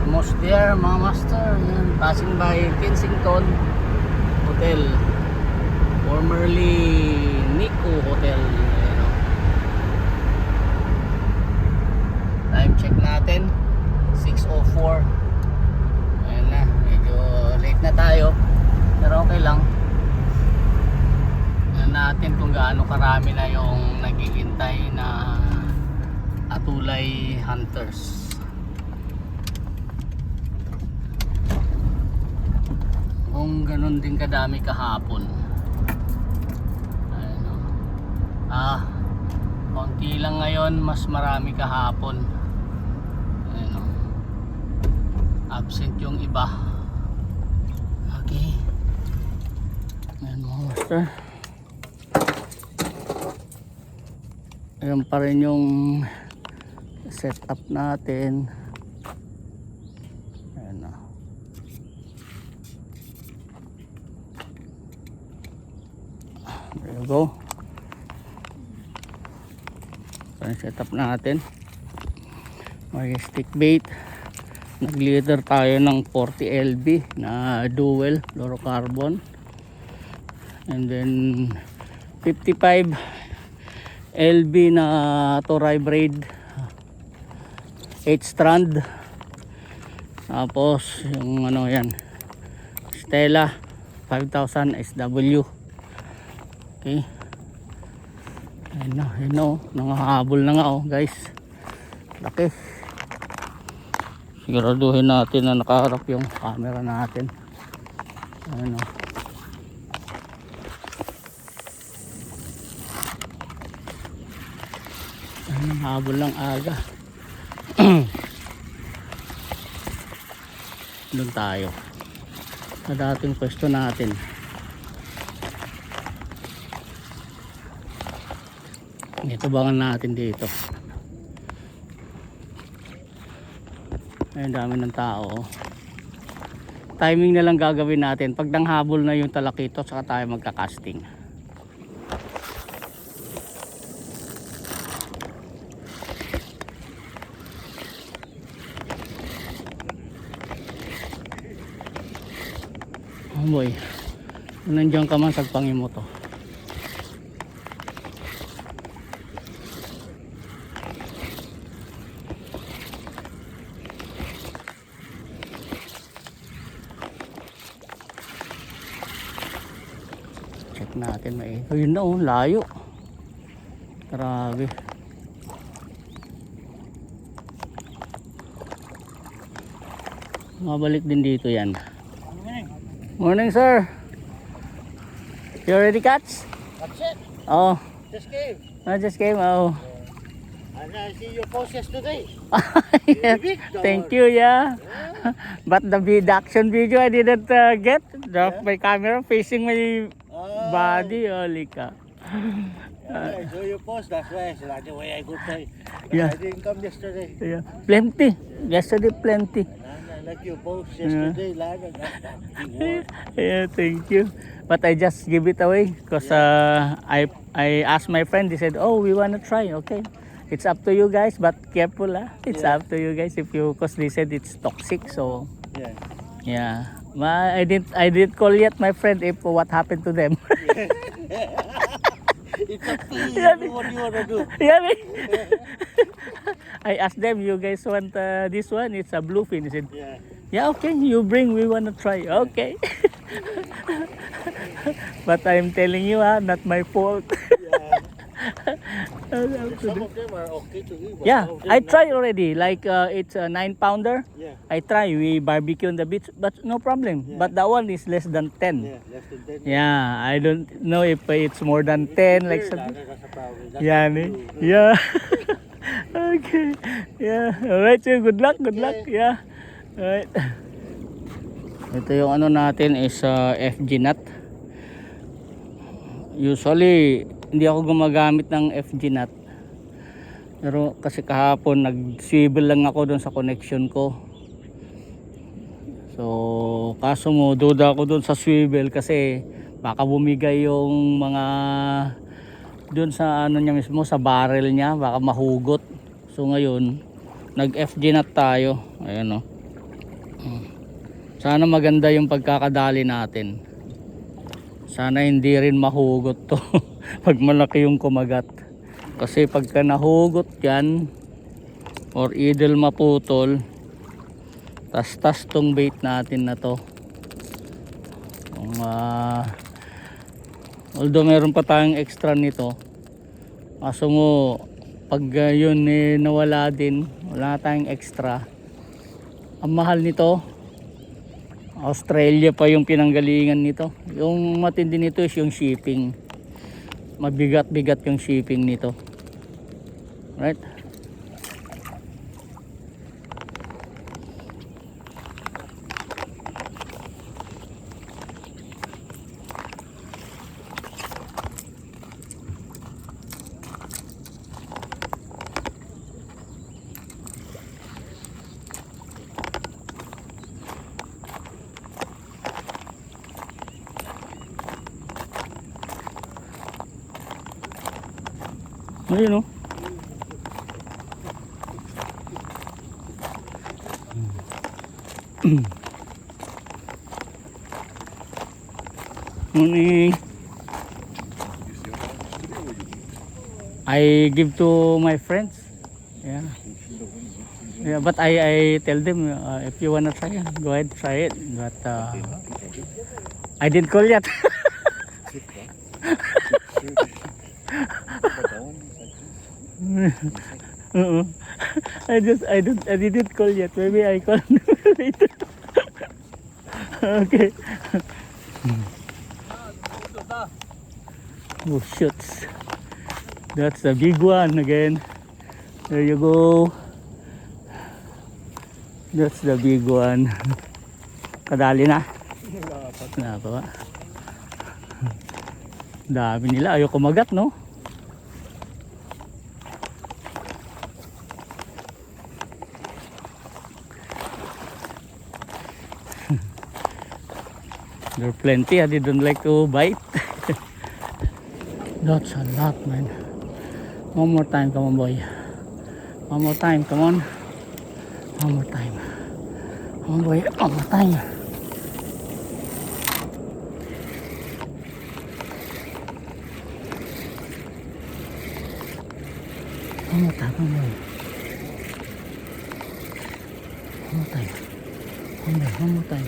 Almost there mga master. Yan, passing by Kensington Hotel, formerly Nico Hotel. Ayan, oh. Time check natin 6:04. Ayan na, medyo late na tayo pero okay lang. Ayan natin kung gaano karami na yung naghihintay na Atulay Hunters. Kung ganun din kadami kahapon. Ano? Konti lang ngayon, mas marami kahapon. Ano? Absent yung iba. Okay. Ayan mga master. Ayan pa rin yung setup natin. There you go. So, setup natin. May stick bait. Nag-leader tayo ng 40 LB na dual fluorocarbon. And then 55 LB na Toray braid 8 strand. Tapos yung ano yan, Stella 5000 SW. Okay. Ayun na, nangahabol na nga oh guys. Laki. Siguraduhin natin na nakaharap yung camera natin. Ayun oh. Ayun, habol lang aga. Doon tayo sa dating pwesto natin. Ito bangan natin dito. Ayun, dami ng tao. Timing na lang gagawin natin. Pag nanghabol na yung talakito, saka tayo magka-casting. Oh boy. Kung nandiyan ka man, sagpangin mo to. Check natin may. Ayun na oh, layo. Grabe. Mabalik din dito yan. Morning sir. You already catch? That's it. Oh. Just came. I just came. Oh. And I see your post yesterday. Yeah. Thank you. Yeah. But the action video I didn't get. My camera facing my body. Holy cow. I saw your post. That's why I said, that's the way I go play. Yeah. I didn't come yesterday. Yeah. Plenty. Yesterday plenty. I like your post yesterday. Yeah, thank you. But I just give it away because I asked my friend. They said, "Oh, we wanna try." Okay, it's up to you guys, but careful, ah. It's up to you guys if you, because they said it's toxic. So yeah. I didn't call yet my friend if what happened to them. It's up to you. Yeah. What do you wanna do? Yeah. I asked them, "You guys want this one? It's a bluefin." They said, "Yeah, okay, you bring. We wanna try." Okay. But I'm telling you, not my fault. Some of them are okay to eat. Yeah, I tried already. Like it's a 9-pounder. Yeah. I try. We barbecue on the beach, but no problem. Yeah. But that one is less than 10. Yeah, less than 10. Yeah, I don't know if it's more than 10. Like something. That's a problem. Yeah, yeah. Okay. Yeah. Alright, so good luck. Good luck. Yeah. Alright. Ito yung ano natin is FG nut. Usually hindi ako gumagamit ng FG nut. Pero kasi kahapon nag-swivel lang ako doon sa connection ko. So kaso mo duda ako doon sa swivel kasi baka bumigay yung mga doon sa ano niya mismo, sa barrel niya, baka mahugot. So ngayon nag FG nut tayo. Ayan oh. Sana maganda yung pagkakadali natin. Sana hindi rin mahugot to pag malaki yung kumagat. Kasi pagka nahugot yan or idle maputol, tas tong bait natin na to. Although meron pa tayong extra nito, kaso mo pag yun nawala din, wala tayong extra. Ang mahal nito, Australia pa yung pinanggalingan nito. Yung matindi nito is yung shipping. Mabigat-bigat yung shipping nito. Right? Ayun o. Morning. I give to my friends. Yeah. Yeah, but I tell them if you wanna try, go ahead try it. But I didn't call yet. I didn't call yet. Maybe I call later. Okay. Oh shoots. That's a big one again. There you go. That's the big one. Kadali na. Na ba? Dami nila. Ayaw kumagat, no? There are plenty. I didn't like to bite. That's a lot, man. One more time, come on, boy. One more time, come on. One more time. Come on, boy. One more time. One more time, come on, boy. One more time. One more time.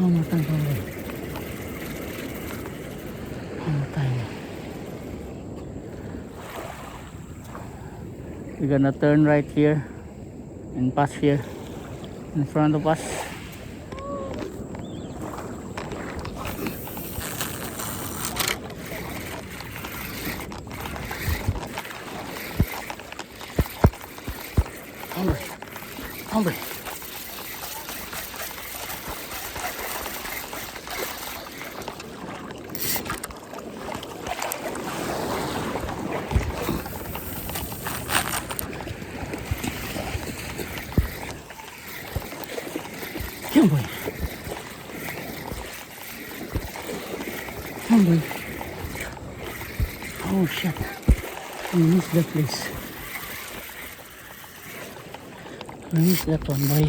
One more time, come on. One more time. We're gonna turn right here and pass here in front of us. Hombre, hombre. Come on, boy. Come on, boy. Oh shit. We missed that place. We missed that one, boy.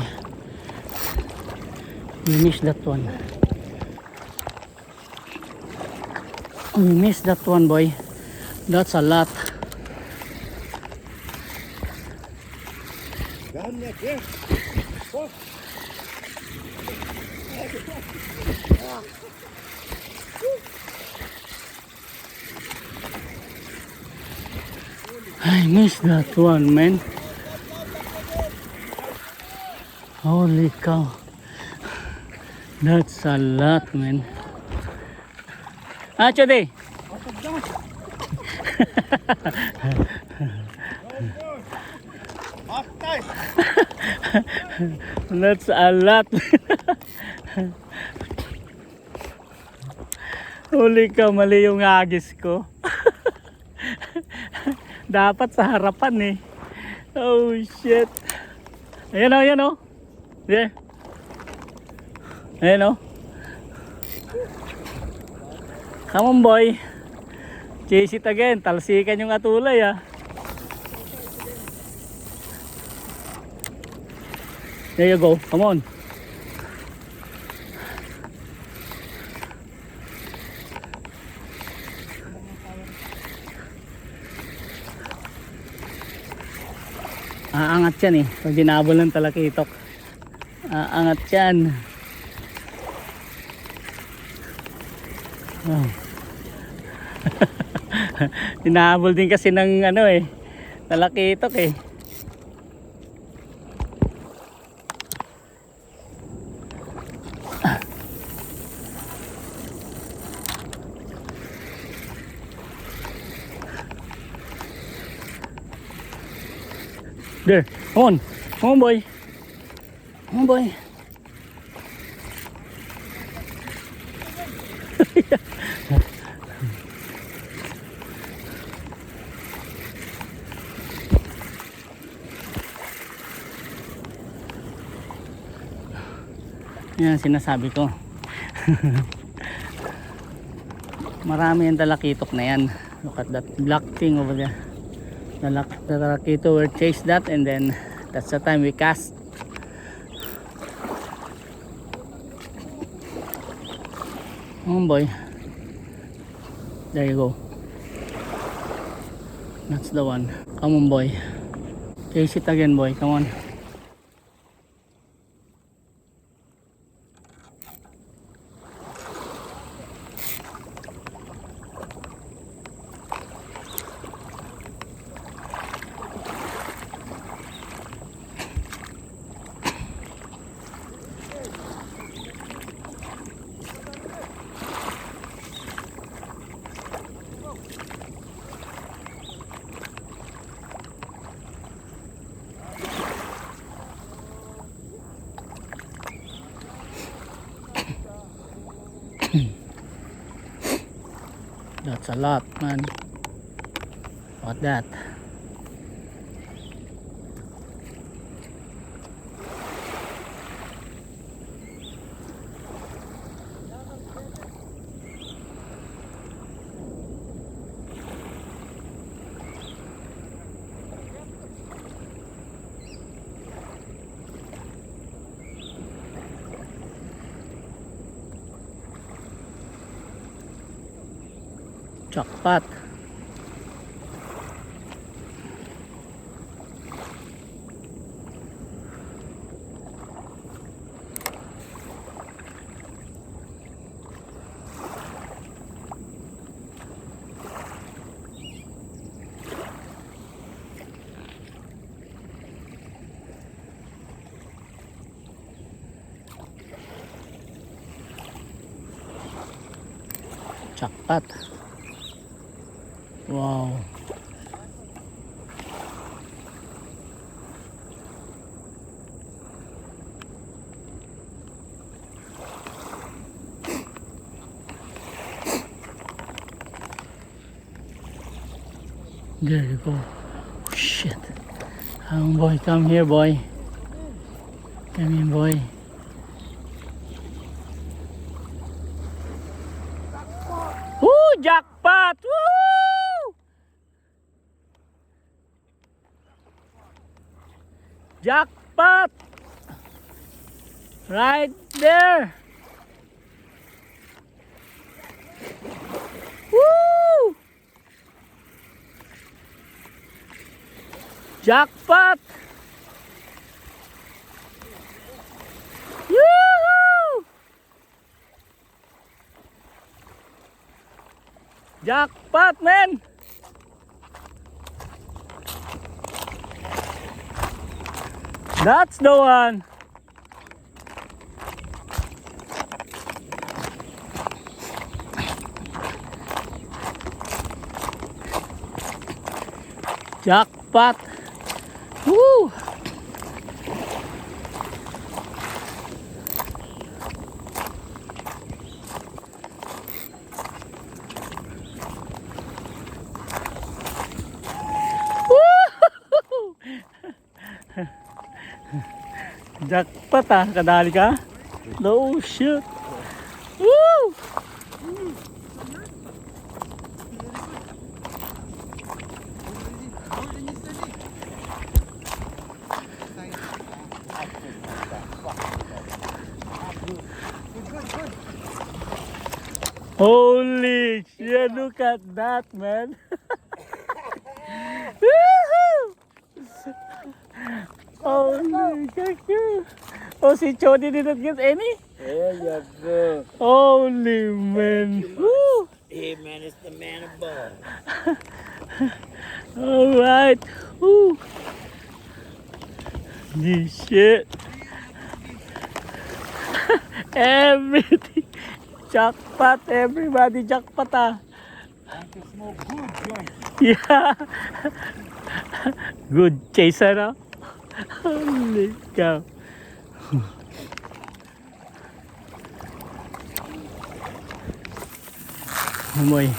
We missed that one. We missed that one, boy. That's a lot. Down there, yeah. Oh. I missed that one, man. Holy cow. That's a lot, man. Chode. That's a lot. Holy cow, mali yung agis ko. Dapat sa harapan eh. Oh shit. Ayan o, ayan o. Yeah. Ayan o. Come on, boy. Chase it again. Talsikan yung atulay ah. There you go. Come on. Aangat yan eh. Pag dinabol ng talakitok. Aangat yan. Oh. Dinahabol din kasi ng ano eh. Talakitok eh. There, come on. Come on, boy. Come on, boy. Yan sinasabi ko. Marami yung talakitok na yan. Look at that black thing over there. The talakito will chase that, and then that's the time we cast. Oh boy, there you go. That's the one. Come on, boy. Chase it again, boy. Come on. That's a lot, man. What that? Jackpot. Jackpot. Wow. There you go. Oh, shit. Boy, come here, boy. Come in, boy. Woo! Jackpot! Woo! Jackpot! Right there! Woo! Jackpot! Yoo-hoo! Jackpot, man! That's the one. Jackpot. Woo! Jackpot ah, kadali ka? No shit. Woo! Holy shit, look at that, man. Woohoo! Holy shit. Oh, si Chody didn't get any? There you go. Holy man. Woo! Hey man, it's the man above. Alright. Woo! This shit. Everything. Jackpot, everybody jackpot ah. Yeah. Good chaser ah. Holy cow. Amoy.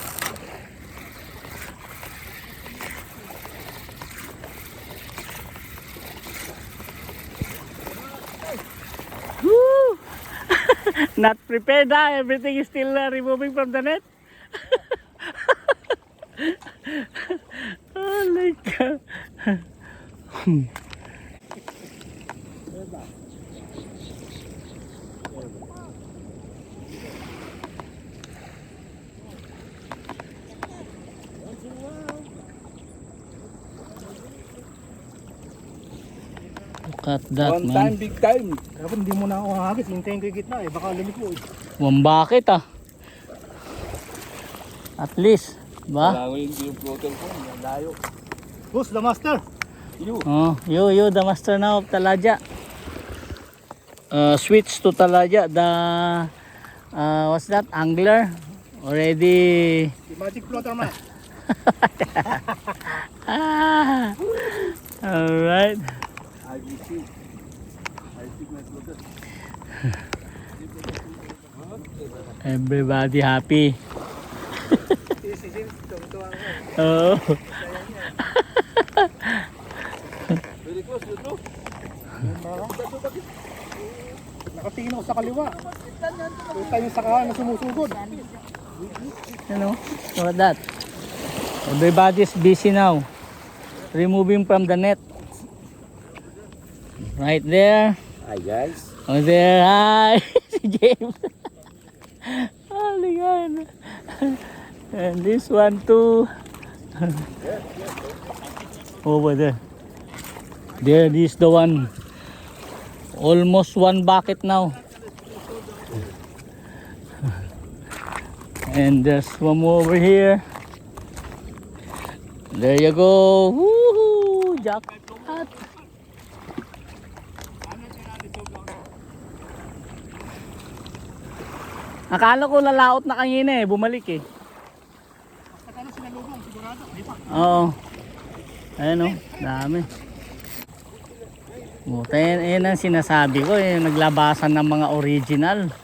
Woo! Not prepared ah. Everything is still removing from the net. Holy cow. Look at that, One man. time, big time. Dapat hindi mo na ako hahagis, hintayin ko yung gitna eh, baka lumiko eh. One bucket ah. At least, ba? Wala ko yung floater ko. Layo. Who's the master? You. Oh, you the master now of Talaja. Switch to Talaja. The what's that? Angler already. The magic floater man. Ah, all right. I see my floater. Everybody happy. Oh. Very close, you know. Nakatingin ako sa kaliwa. Kita yung sakahan na sumusugod. You know, look at that. Everybody's busy now. Removing from the net. Right there. Hi guys. Oh there, hi. Si James. Holy God. And this one too. Over there. There, this the one. Almost one bucket now. And there's one more over here. There you go. Woohoo! Jackpot. Akala ko lalaot na kanina eh, bumalik eh. Ano sinalubong, sigurado, di pa. Oo. Ayan o, dami. Buta yan ang sinasabi ko eh, naglabasan ng mga original.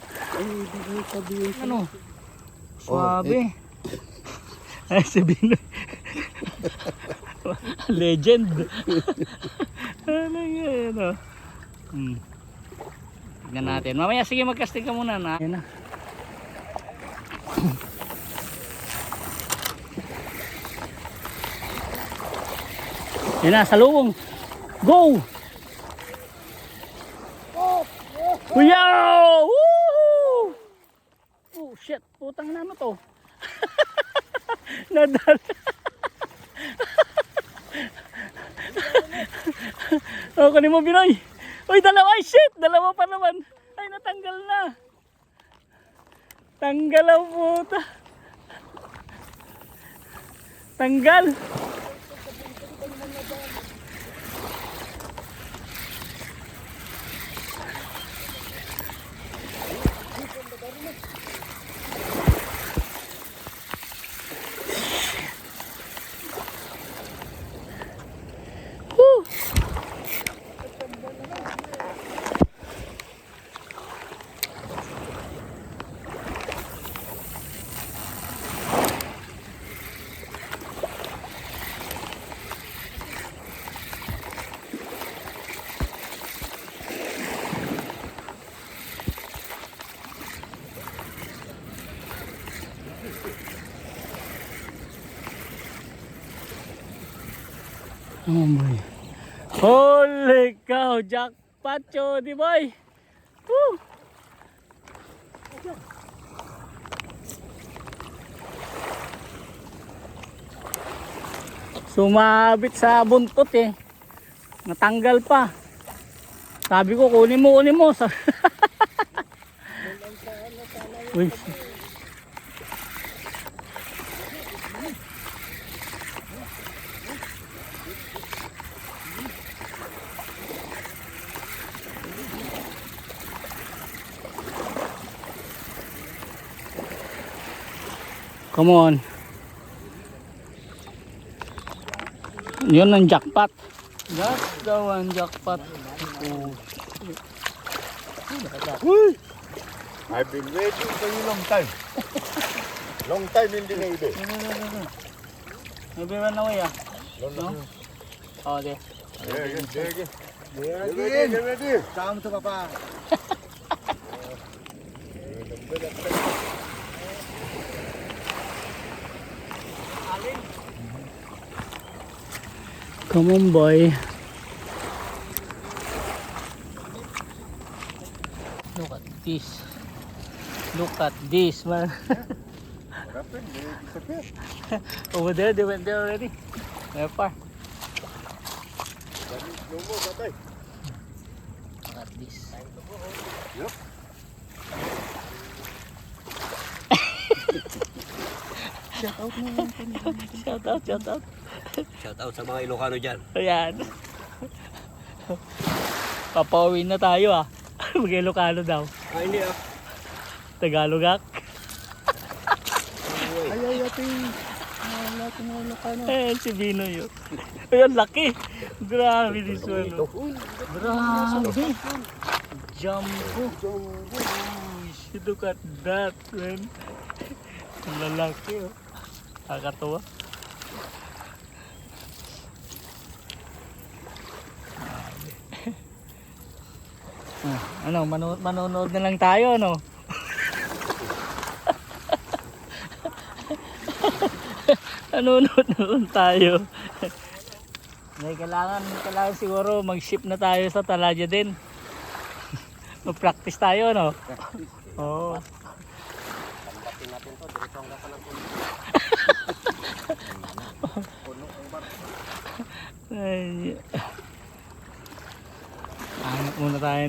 Ano? Swabe. Ay, sabihin legend. Ano yan o. Tignan natin. Mamaya sige magkasting ka muna na. Ayan na. Yan na, salubong. Go! Kuya! Woo! Oh shit, putang na ano to? Nadal. Oh, kunin mo Binoy. Uy, dalawa. Ay shit, dalawa pa naman. Ay, natanggal na. Tanggal ang puta. Tanggal. Woo. Oh boy. Holy cow, jackpot Chody boy. Woo. Sumabit sa buntot eh. Natanggal pa. Sabi ko, kunin mo. Uy. Come on. Yun ang jackpot. That's the one jackpot. Oh. I've been waiting for you long time. Long time hindi na ibe. No. Maybe run away ah. No? Oh, there. Get ready. Come to Papa. Come on, boy. Look at this. Look at this, man. What happened? They disappeared. Over there, they went there already. They're far. No more, Batay. Look at this. Yep. Shout out. Shout out sa mga Ilocano dyan. Ayan. Papauwi na tayo ah. Mag-Ilocano daw. Ay, hindi ah. Tagalog ah. Ay, ate. Lahat ng mga Ilocano. Eh, si Bino yun. Ayan, laki. Grabe this one. Oh. Grabe. Jumbo. Uy, look at that, man. Ang lalaki oh. Nakakatawa. Ano, manonood na lang tayo, no? Manonood na lang tayo. May kailangan siguro mag-ship na tayo sa Talaja din. Mag-practice tayo, no? Oo. Tambatin natin to. Diretso ang lapan ng puno. Ay. Hanap muna tayo na.